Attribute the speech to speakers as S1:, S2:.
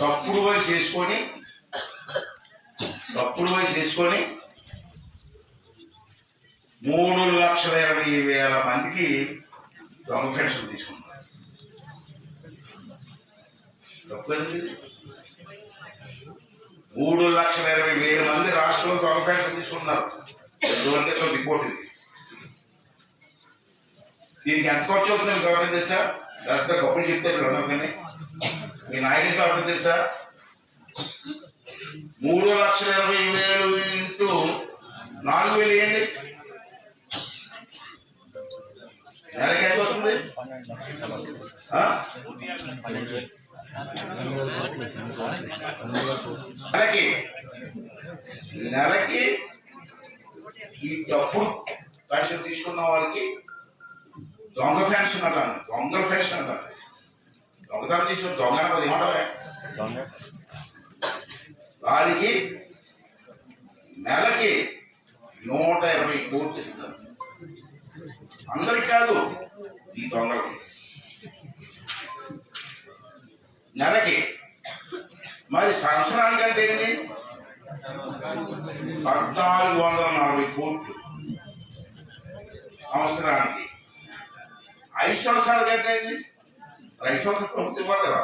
S1: తప్పుడు వయసు చేసుకొని 3,20,000 మందికి దొంగ పెన్షన్ తీసుకున్నారు. తప్పు కదండి. 3,20,000 మంది రాష్ట్రంలో దొంగ పెన్షన్ తీసుకున్నారు. ఎటువంటి రిపోర్ట్ ఇది. దీనికి ఎంత ఖర్చు అవుతుంది గవర్నమెంట్ తెలుసా? పెద్ద కప్పులు చెప్తారు అందరికీ. మీ నాయకుడికి గవర్నమెంట్ తెలుసా? 3,20,000 ఇంటూ 4,000 వేయండి, నెలకి ఎంత అవుతుంది? నెలకి ఈ తప్పుడు పెన్షన్ తీసుకున్న వాళ్ళకి దొంగ పెన్షన్ అంటాను. దొంగతనం తీసుకుని దొంగ ఏమంటావే? వారికి నెలకి 120 కోట్లు ఇస్తారు. అందరికి కాదు, ఈ దొంగలకి నెలకి. మరి సంవత్సరానికి ఎంత అయింది? 1,440 కోట్లు సంవత్సరానికి. 5 సంవత్సరాలకి ఎంత అయింది? 5 సంవత్సరాలు ప్రభుత్వం ఇవ్వాలి కదా.